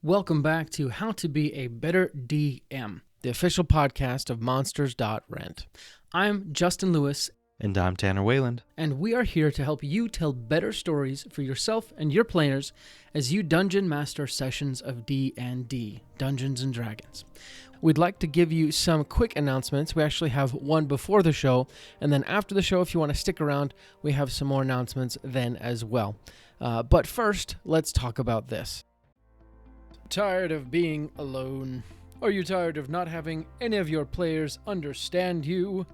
Welcome back to How to Be a Better DM, the official podcast of Monsters.Rent. I'm Justin Lewis. And I'm Tanner Weyland. And we are here to help you tell better stories for yourself and your players as you dungeon master sessions of D&D, Dungeons & Dragons. We'd like to give you some quick announcements. We actually have one before the show, and then after the show, if you want to stick around, we have some more announcements then as well. But first, let's talk about this. Tired of being alone? Are you tired of not having any of your players understand you?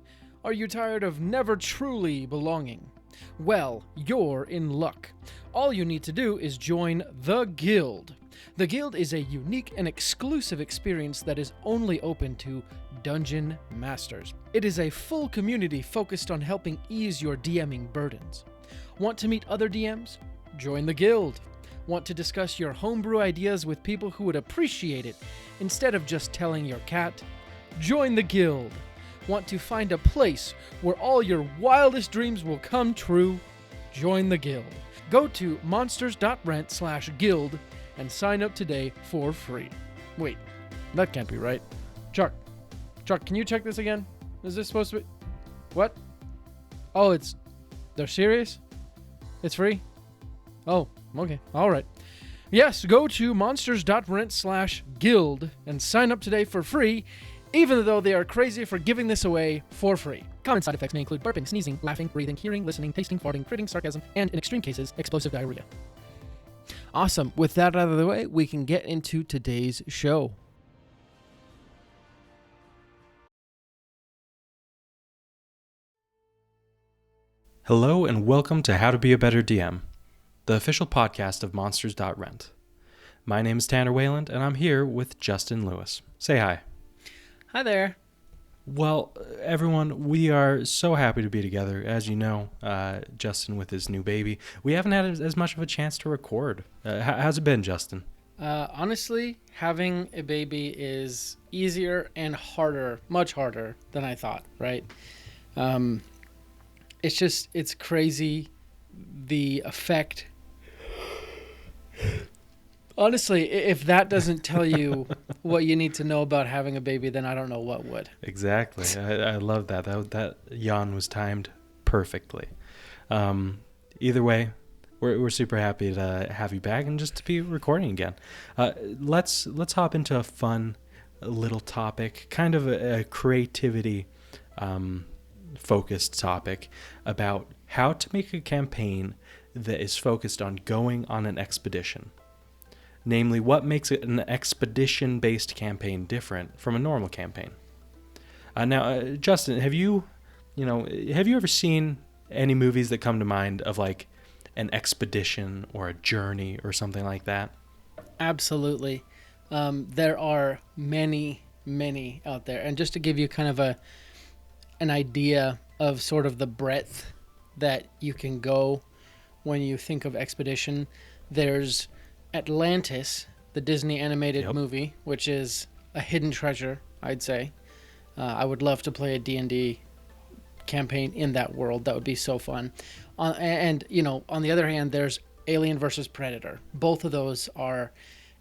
Are you tired of never truly belonging? Well, you're in luck. All you need to do is join the Guild. The Guild is a unique and exclusive experience that is only open to Dungeon Masters. It is a full community focused on helping ease your DMing burdens. Want to meet other DMs? Join the Guild. Want to discuss your homebrew ideas with people who would appreciate it instead of just telling your cat? Join the Guild. Want to find a place where all your wildest dreams will come true? Join the Guild. Go to monsters.rent/guild and sign up today for free. Wait, that can't be right. Chuck, can you check this again? Is this supposed to be... What? Oh, they're serious? It's free? Oh, okay. All right. Yes, go to monsters.rent/guild and sign up today for free, even though they are crazy for giving this away for free. Common side effects may include burping, sneezing, laughing, breathing, hearing, listening, tasting, farting, critting, sarcasm, and in extreme cases, explosive diarrhea. Awesome. With that out of the way, we can get into today's show. Hello and welcome to How to Be a Better DM, the official podcast of Monsters.Rent. My name is Tanner Weyland and I'm here with Justin Lewis. Say hi. Hi there. Well, everyone, we are so happy to be together. As you know, Justin with his new baby, we haven't had as much of a chance to record. How's it been, Justin? Honestly, having a baby is easier and harder, much harder than I thought, right? It's crazy the effect. Honestly, if that doesn't tell you what you need to know about having a baby, then I don't know what would. Exactly. I love that. That yawn was timed perfectly. Either way, we're super happy to have you back and just to be recording again. Let's hop into a fun little topic, kind of a creativity focused topic about how to make a campaign that is focused on going on an expedition. Namely, what makes it an expedition-based campaign different from a normal campaign? Now, Justin, have you ever seen any movies that come to mind of like an expedition or a journey or something like that? Absolutely. There are many, many out there. And just to give you kind of an idea of sort of the breadth that you can go when you think of expedition, there's Atlantis, the Disney animated movie, which is a hidden treasure, I'd say. I would love to play a D&D campaign in that world. That would be so fun. And on the other hand, there's Alien versus Predator. Both of those are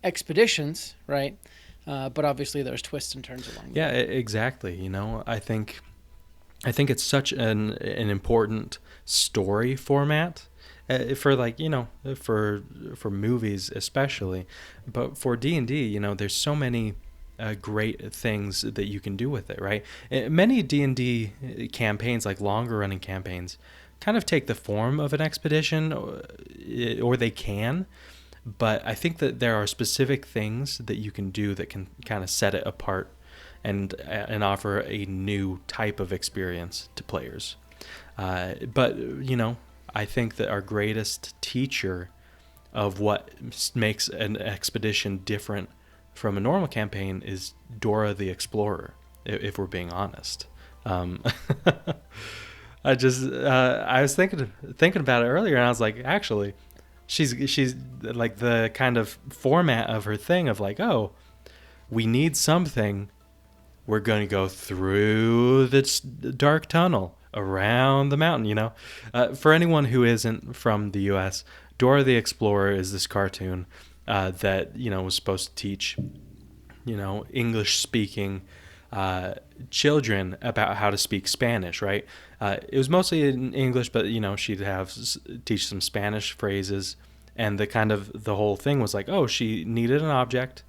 expeditions, right? But obviously there's twists and turns along the way. Yeah, exactly. I think it's such an important story format. For for movies especially, but for D&D, there's so many great things that you can do with it, right? Many D&D campaigns, like longer running campaigns, kind of take the form of an expedition, or they can, but I think that there are specific things that you can do that can kind of set it apart and offer a new type of experience to players. But I think that our greatest teacher of what makes an expedition different from a normal campaign is Dora the Explorer, if we're being honest. I was thinking about it earlier, and I was like, actually, she's like the kind of format of her thing of like, oh, we need something. We're going to go through this dark tunnel around the mountain, For anyone who isn't from the U.S., Dora the Explorer is this cartoon that was supposed to teach English speaking children about how to speak Spanish, right? It was mostly in English, but she'd teach some Spanish phrases, and the whole thing was like, oh, she needed an object.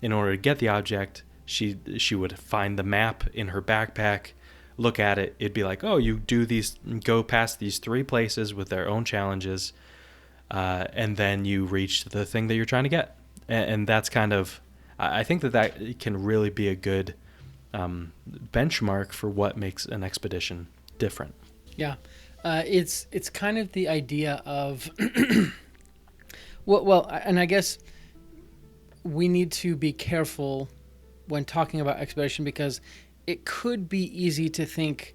In order to get the object, she would find the map in her backpack, look at it. It'd be like, oh, you go past these 3 places with their own challenges, and then you reach the thing that you're trying to get. And that's I think that can really be a good benchmark for what makes an expedition different. Yeah. It's kind of the idea of, well, and I guess we need to be careful when talking about expedition, because it could be easy to think,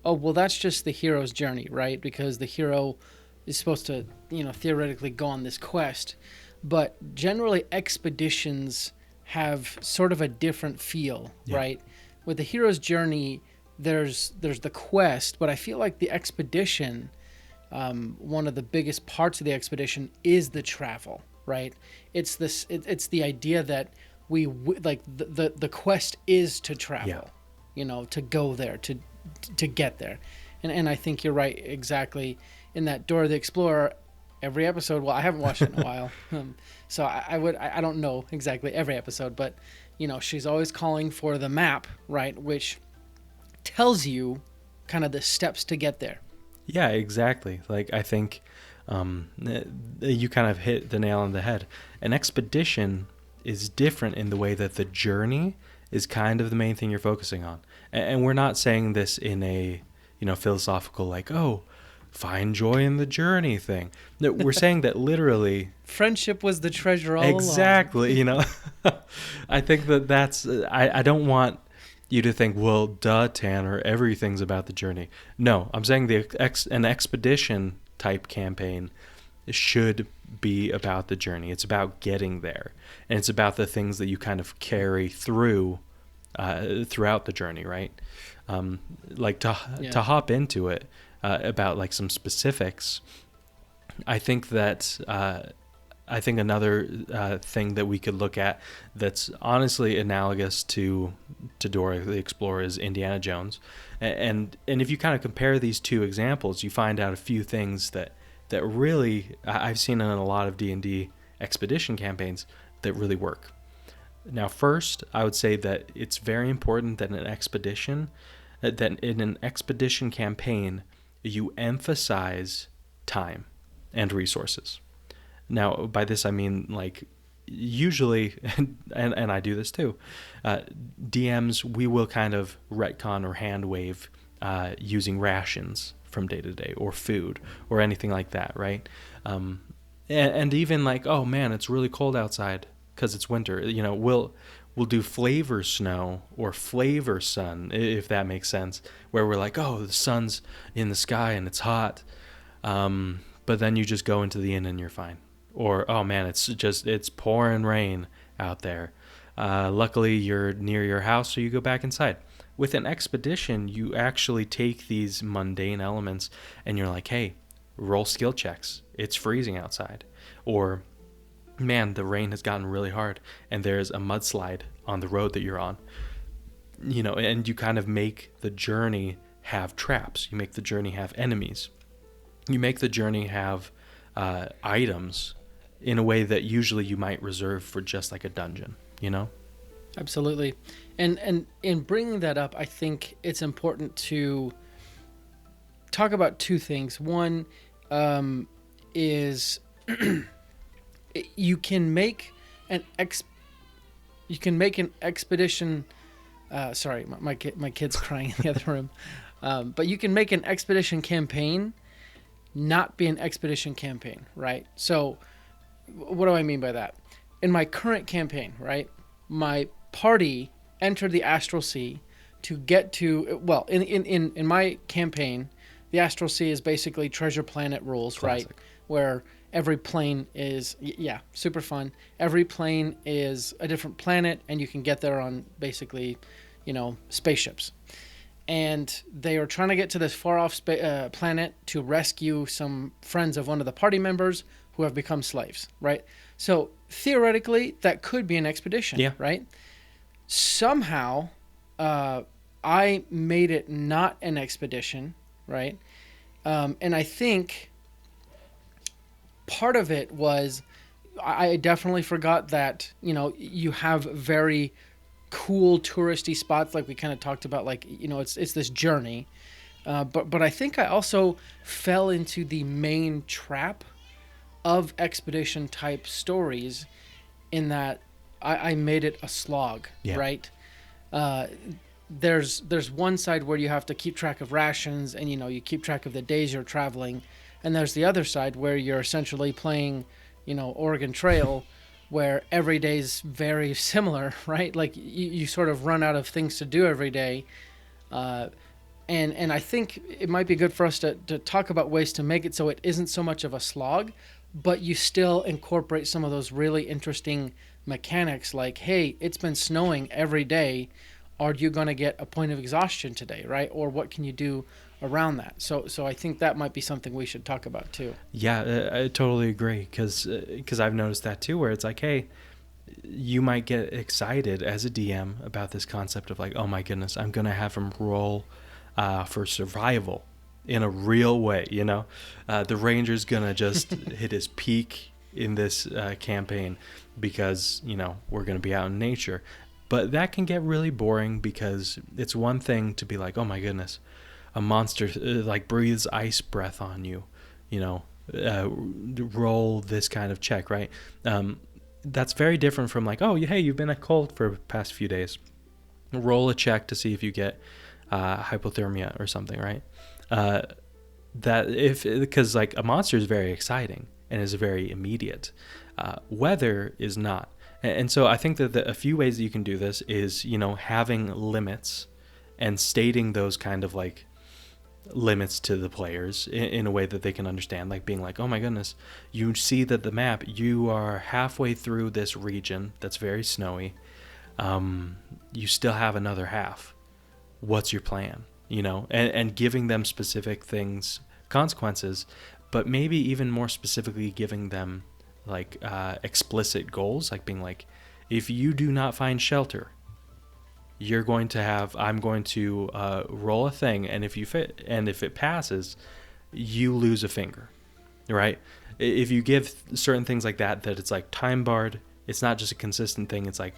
oh, well, that's just the hero's journey, right? Because the hero is supposed to, theoretically go on this quest. But generally, expeditions have sort of a different feel, right? With the hero's journey, there's the quest, but I feel like the expedition, one of the biggest parts of the expedition is the travel, right? It's the idea that the quest is to travel, to go there, to get there. And I think you're right, exactly. In that Dora the Explorer, every episode, well, I haven't watched it in a while, so I don't know exactly every episode, but she's always calling for the map, right, which tells you kind of the steps to get there. Yeah, exactly. Like, I think you kind of hit the nail on the head. An expedition is different in the way that the journey is kind of the main thing you're focusing on. And we're not saying this in a philosophical, like, oh, find joy in the journey thing. No, we're saying that literally friendship was the treasure all exactly along. I think that's I don't want you to think, well, duh, Tanner, everything's about the journey. No, I'm saying an expedition type campaign should be about the journey. It's about getting there, and it's about the things that you kind of carry through throughout the journey, right? To hop into it, about like some specifics, I think that another thing that we could look at that's honestly analogous to Dora the Explorer is Indiana Jones, and if you kind of compare these two examples, you find out a few things that really I've seen in a lot of D&D expedition campaigns that really work. Now, first, I would say that it's very important that in an expedition campaign, you emphasize time and resources. Now, by this I mean, like, usually, and I do this too, DMs, we will kind of retcon or hand wave using rations from day to day, or food, or anything like that, right? And even like, oh man, it's really cold outside because it's winter. We'll do flavor snow or flavor sun, if that makes sense, where we're like, oh, the sun's in the sky and it's hot, but then you just go into the inn and you're fine. Or, oh man, it's pouring rain out there. Luckily, you're near your house, so you go back inside. With an expedition, you actually take these mundane elements and you're like, hey, roll skill checks. It's freezing outside. Or, man, the rain has gotten really hard and there's a mudslide on the road that you're on. And you kind of make the journey have traps. You make the journey have enemies. You make the journey have items in a way that usually you might reserve for just like a dungeon, Absolutely. And in bringing that up, I think it's important to talk about two things. One is you can make an expedition. Sorry, my kid's crying in the other room. But you can make an expedition campaign not be an expedition campaign, right? So what do I mean by that? In my current campaign, right, my party entered the Astral Sea to get to, well, in my campaign, the Astral Sea is basically Treasure Planet rules, Classic. Right? Where every plane is, super fun. Every plane is a different planet, and you can get there on basically, spaceships. And they are trying to get to this far-off planet to rescue some friends of one of the party members who have become slaves, right? So theoretically, that could be an expedition, Yeah. right? Somehow, I made it not an expedition, right? And I think part of it was I definitely forgot that, you have very cool touristy spots like we kind of talked about, like, it's this journey. But I think I also fell into the main trap of expedition type stories in that I made it a slog, Yeah. right? Uh, there's one side where you have to keep track of rations and you keep track of the days you're traveling, and there's the other side where you're essentially playing, Oregon Trail, where every day's very similar, right? Like you sort of run out of things to do every day. And I think it might be good for us to talk about ways to make it so it isn't so much of a slog, but you still incorporate some of those really interesting mechanics like, hey, it's been snowing every day. Are you going to get a point of exhaustion today, right? Or what can you do around that? So I think that might be something we should talk about too. Yeah, I totally agree because I've noticed that too, where it's like, hey, you might get excited as a DM about this concept of like, oh my goodness, I'm going to have him roll for survival in a real way, the ranger's going to just hit his peak in this campaign because, we're going to be out in nature. But that can get really boring because it's one thing to be like, oh my goodness, a monster like breathes ice breath on you, roll this kind of check, right? That's very different from like, oh, hey, you've been at cold for the past few days. Roll a check to see if you get hypothermia or something, right? Because like a monster is very exciting and is very immediate. Weather is not. And so I think that a few ways that you can do this is, having limits and stating those kind of like limits to the players in a way that they can understand, like being like, oh my goodness, you see that the map, you are halfway through this region that's very snowy. You still have another half. What's your plan? And giving them specific things, consequences, but maybe even more specifically giving them like explicit goals, like being like, if you do not find shelter, I'm going to roll a thing, and if it passes, you lose a finger, right? If you give certain things like that it's like time barred, it's not just a consistent thing, it's like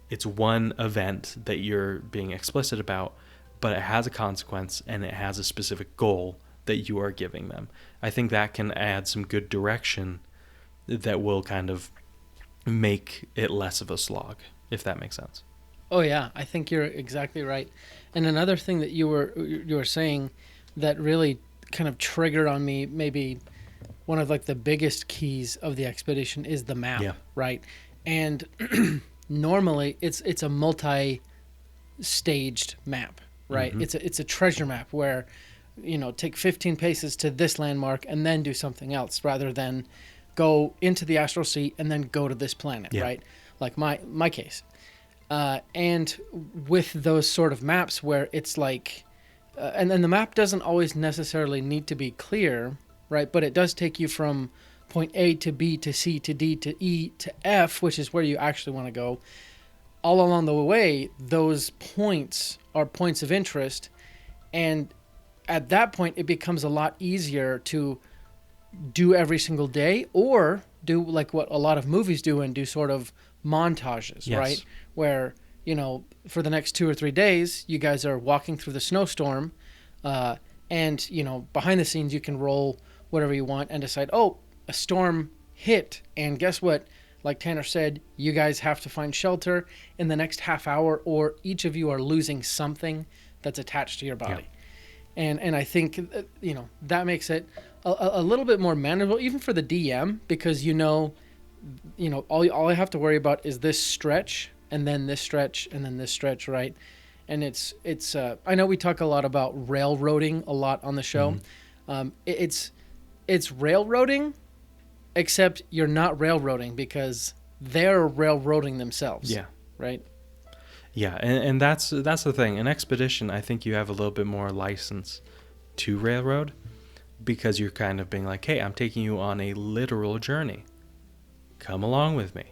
it's one event that you're being explicit about, but it has a consequence and it has a specific goal that you are giving them. I think that can add some good direction that will kind of make it less of a slog, if that makes sense. Oh yeah, I think you're exactly right. And another thing that you were saying that really kind of triggered on me, maybe one of like the biggest keys of the expedition is the map, Yeah. right? And normally it's a multi-staged map, right? Mm-hmm. It's a treasure map where take 15 paces to this landmark and then do something else rather than go into the astral sea and then go to this planet, Yeah. right? Like my case. And with those sort of maps where it's like, and then the map doesn't always necessarily need to be clear, right? But it does take you from point A to B to C to D to E to F, which is where you actually want to go. All along the way, those points are points of interest. And at that point, it becomes a lot easier to do every single day or do like what a lot of movies do and do sort of montages, Yes. right? Where, for the next 2 or 3 days, you guys are walking through the snowstorm, and, behind the scenes, you can roll whatever you want and decide, oh, a storm hit. And guess what? Like Tanner said, you guys have to find shelter in the next half hour or each of you are losing something that's attached to your body. Yeah. And I think, that makes it a little bit more manageable, even for the DM, because all I have to worry about is this stretch and then this stretch and then this stretch, right? And it's I know we talk a lot about railroading a lot on the show. Mm-hmm. It's railroading, except you're not railroading because they're railroading themselves. Yeah. Right? Yeah, and that's the thing. An expedition, I think you have a little bit more license to railroad because you're kind of being like, hey, I'm taking you on a literal journey. come along with me.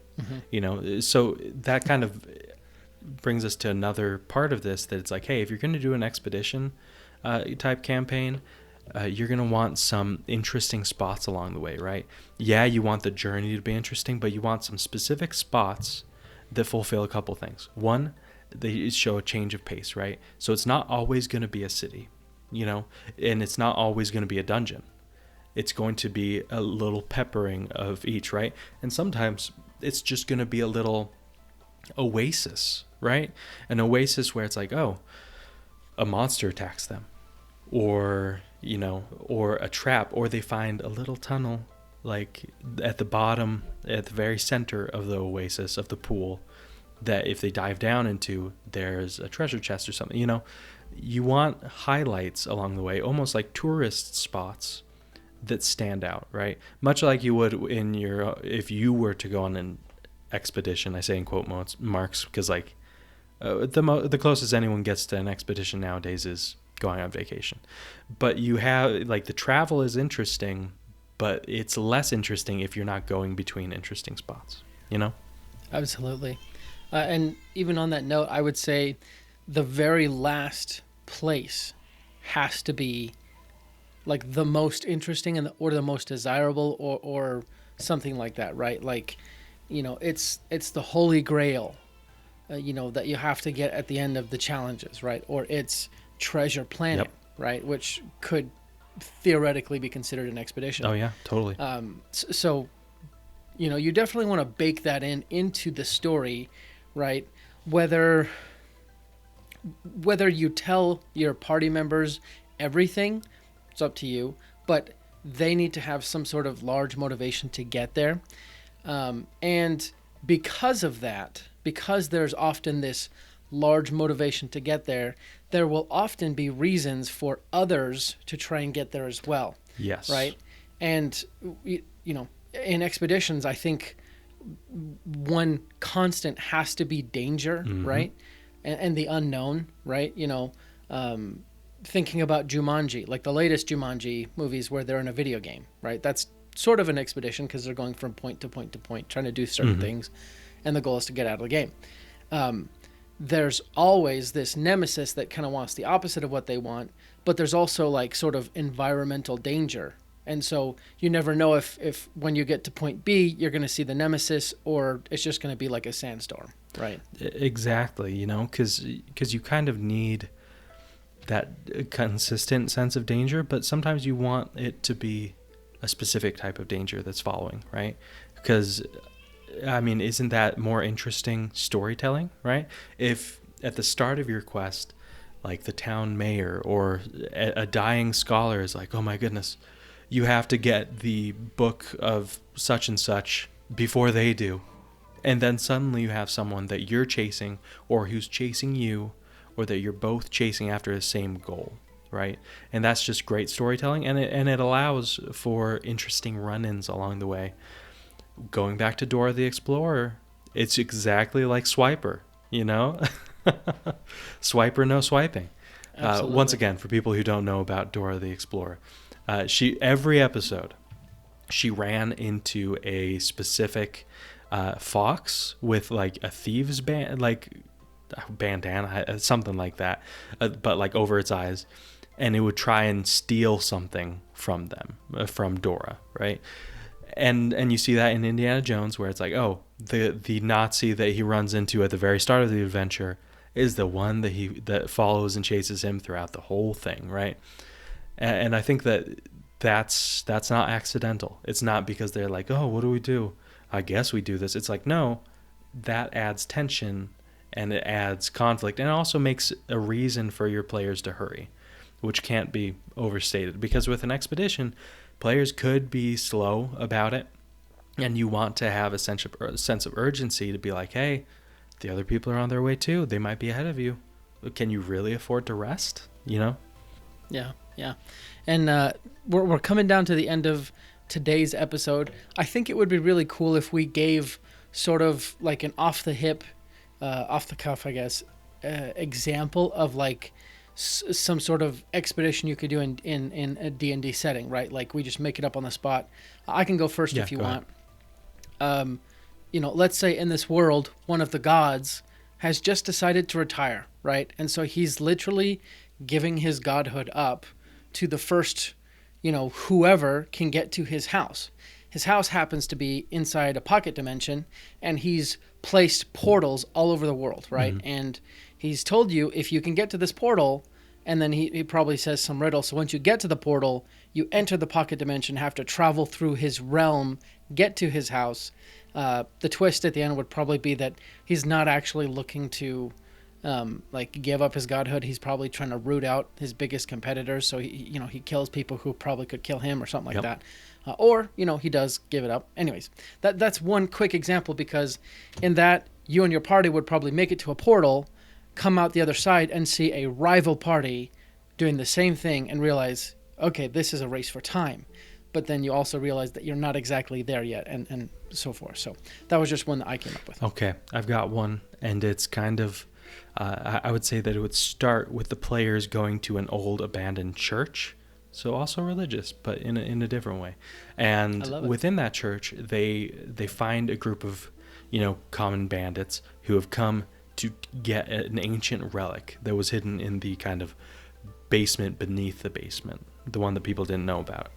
You know, so that kind of brings us to another part of this, that it's like, hey, if you're going to do an expedition type campaign, you're going to want some interesting spots along the way, right? Yeah, you want the journey to be interesting, but you want some specific spots that fulfill a couple things. One, they show a change of pace, right? So it's not always going to be a city, you know, and it's not always going to be a dungeon. It's going to be a little peppering of each, right? And sometimes it's just going to be a little oasis, right? An oasis where it's like, oh, a monster attacks them, or, you know, or a trap, or they find a little tunnel like at the bottom, at the very center of the oasis, of the pool, that if they dive down into, there's a treasure chest or something. You know, you want highlights along the way, almost like tourist spots that stand out, right? Much like you would in your, if you were to go on an expedition. I say in quote marks because, like, the closest anyone gets to an expedition nowadays is going on vacation. But you have, like, the travel is interesting, but it's less interesting if you're not going between interesting spots, you know? Absolutely. And even on that note, I would say the very last place has to be like the most interesting and or the most desirable, or something like that, right? Like, you know, it's the holy grail, you know, that you have to get at the end of the challenges, right? Or it's Treasure Planet, right? Which could theoretically be considered an expedition. Oh yeah, totally. So, you know, you definitely want to bake that into the story, right? Whether you tell your party members everything, it's up to you, but they need to have some sort of large motivation to get there. And because of that, because there's often this large motivation to get there, there will often be reasons for others to try and get there as well. Yes. Right? And, you know, in expeditions, I think one constant has to be danger, right? And the unknown, right? You know, thinking about Jumanji, like the latest Jumanji movies where they're in a video game, right? That's sort of an expedition because they're going from point to point to point, trying to do certain things, and the goal is to get out of the game. There's always this nemesis that kind of wants the opposite of what they want, but there's also like sort of environmental danger. And so you never know if when you get to point B, you're going to see the nemesis, or it's just going to be like a sandstorm, right? Exactly, you know, because you kind of need that consistent sense of danger, but sometimes you want it to be a specific type of danger that's following, right? Because, I mean, isn't that more interesting storytelling, right? If at the start of your quest, like the town mayor or a dying scholar is like, oh my goodness, you have to get the book of such and such before they do. And then suddenly you have someone that you're chasing, or who's chasing you, or that you're both chasing after the same goal, right? And that's just great storytelling, and it allows for interesting run-ins along the way. Going back to Dora the Explorer, it's exactly like Swiper, you know? Swiper, no swiping. Once again, for people who don't know about Dora the Explorer, every episode, she ran into a specific fox with like a thieves bandana, something like that, but like over its eyes, and it would try and steal something from them, from Dora, right? And you see that in Indiana Jones, where it's like, oh, the Nazi that he runs into at the very start of the adventure is the one that follows and chases him throughout the whole thing, right? And I think that's not accidental. It's not because they're like, oh, what do we do? I guess we do this. It's like, no, that adds tension and it adds conflict, and it also makes a reason for your players to hurry, which can't be overstated. Because with an expedition, players could be slow about it, and you want to have a sense of urgency to be like, hey, the other people are on their way too. They might be ahead of you. Can you really afford to rest? You know? Yeah. And we're coming down to the end of today's episode. I think it would be really cool if we gave sort of like an off the cuff, I guess, example of like some sort of expedition you could do in a D&D setting, right? Like we just make it up on the spot. I can go first if you want. let's say in this world, one of the gods has just decided to retire, right? And so he's literally giving his godhood up to the first, whoever can get to his house. His house happens to be inside a pocket dimension, and he's placed portals all over the world, right? Mm-hmm. And he's told you, if you can get to this portal, and then he probably says some riddle. So once you get to the portal, you enter the pocket dimension, have to travel through his realm, get to his house. The twist at the end would probably be that he's not actually looking to give up his godhood. He's probably trying to root out his biggest competitors. So he kills people who probably could kill him or something like that. Or he does give it up. Anyways, that's one quick example, because in that, you and your party would probably make it to a portal, come out the other side and see a rival party doing the same thing and realize, okay, this is a race for time. But then you also realize that you're not exactly there yet, and so forth. So that was just one that I came up with. Okay, I've got one, and it's kind of, I would say that it would start with the players going to an old abandoned church. So also religious, but in a different way. And within that church, they find a group of, common bandits who have come to get an ancient relic that was hidden in the kind of basement beneath the basement, the one that people didn't know about.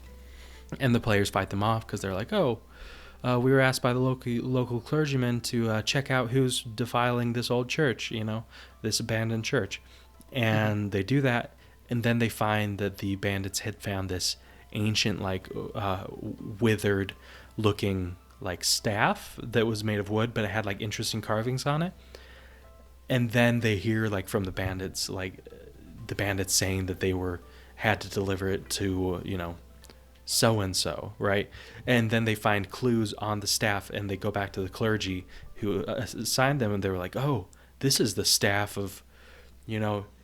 And the players fight them off because they're like, we were asked by the local clergyman to check out who's defiling this old church, this abandoned church. And they do that, and then they find that the bandits had found this ancient, withered looking staff that was made of wood, but it had interesting carvings on it. And then they hear from the bandits, the bandits saying that they had to deliver it to, so-and-so, right? And then they find clues on the staff, and they go back to the clergy who assigned them, and they were like, oh, this is the staff of,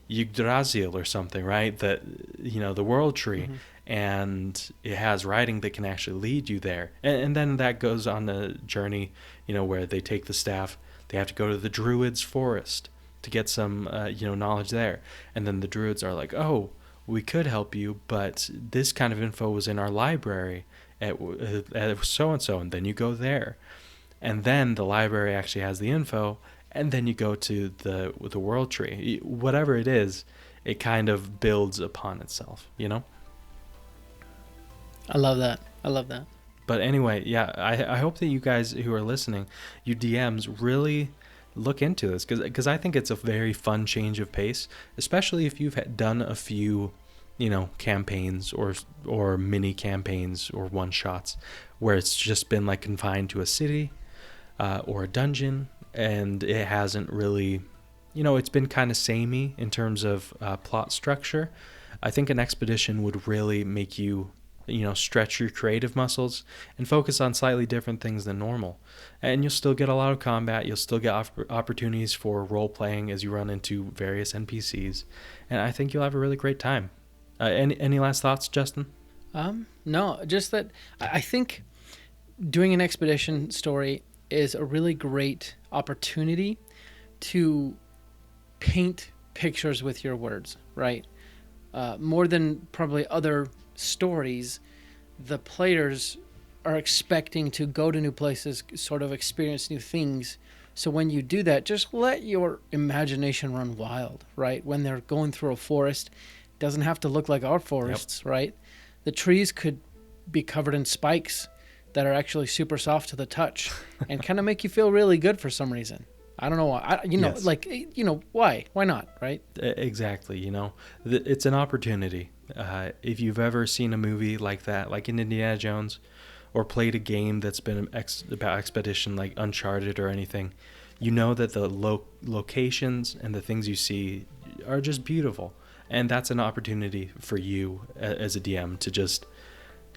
Yggdrasil or something, right? That, the world tree. Mm-hmm. And it has writing that can actually lead you there. And then that goes on a journey, where they take the staff. They have to go to the Druids' forest to get some, knowledge there. And then the Druids are like, oh, we could help you, but this kind of info was in our library at so-and-so, and then you go there. And then the library actually has the info, and then you go to the world tree. Whatever it is, it kind of builds upon itself, I love that. But anyway, yeah, I hope that you guys who are listening, you DMs, really look into this, because I think it's a very fun change of pace, especially if you've done a few, campaigns or mini campaigns or one shots where it's just been confined to a city or a dungeon, and it hasn't really, it's been kind of samey in terms of plot structure. I think an expedition would really make you stretch your creative muscles and focus on slightly different things than normal. And you'll still get a lot of combat. You'll still get opportunities for role playing as you run into various NPCs. And I think you'll have a really great time. Any last thoughts, Justin? No, just that I think doing an expedition story is a really great opportunity to paint pictures with your words, right? More than probably other stories, the players are expecting to go to new places, sort of experience new things. So when you do that, just let your imagination run wild, right? When they're going through a forest, it doesn't have to look like our forests, yep. Right? The trees could be covered in spikes that are actually super soft to the touch and kind of make you feel really good for some reason. I don't know why. Yes. Why? Why not, right? Exactly. It's an opportunity. If you've ever seen a movie like that, like in Indiana Jones, or played a game that's been about expedition like Uncharted or anything, you know that the locations and the things you see are just beautiful. And that's an opportunity for you as a DM to just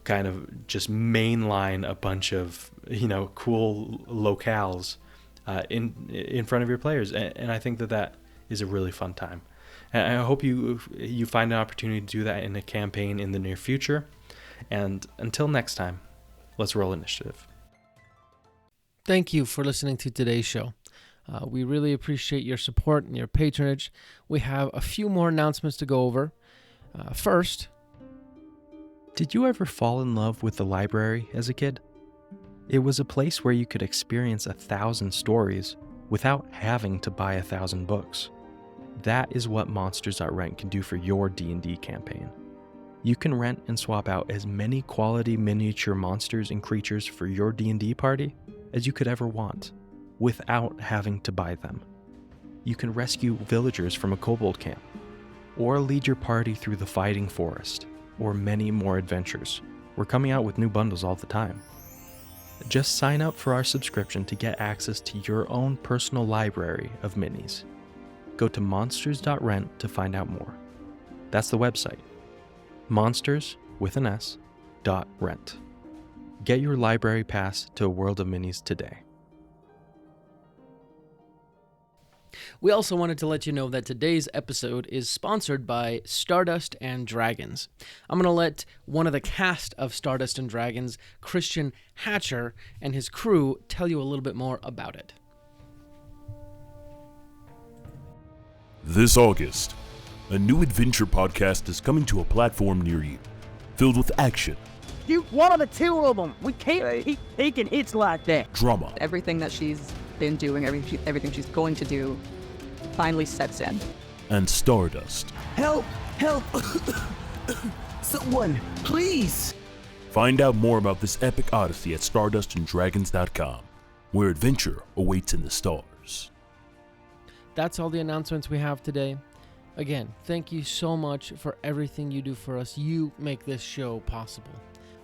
kind of just mainline a bunch of, cool locales in front of your players. And I think that is a really fun time. And I hope you find an opportunity to do that in a campaign in the near future. And until next time, let's roll initiative. Thank you for listening to today's show. We really appreciate your support and your patronage. We have a few more announcements to go over. First, did you ever fall in love with the library as a kid? It was a place where you could experience 1,000 stories without having to buy 1,000 books. That is what Monsters.Rent can do for your D&D campaign. You can rent and swap out as many quality miniature monsters and creatures for your D&D party as you could ever want, without having to buy them. You can rescue villagers from a kobold camp, or lead your party through the fighting forest, or many more adventures. We're coming out with new bundles all the time. Just sign up for our subscription to get access to your own personal library of minis. Go to Monsters.Rent to find out more. That's the website. Monsters, with an S, .rent. Get your library pass to a world of minis today. We also wanted to let you know that today's episode is sponsored by Stardust and Dragons. I'm going to let one of the cast of Stardust and Dragons, Christian Hatcher, and his crew tell you a little bit more about it. This August, a new adventure podcast is coming to a platform near you, filled with action, Shoot one of the two of them. We can't keep taking hits like that. drama, Everything that she's been doing, everything she's going to do, finally sets in. and stardust. Help! Help! Someone, please! Find out more about this epic odyssey at stardustanddragons.com, where adventure awaits in the stars. That's all the announcements we have today. Again, thank you so much for everything you do for us. You make this show possible.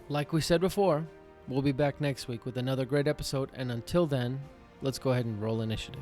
Like we said before, we'll be back next week with another great episode, and until then, let's go ahead and roll initiative.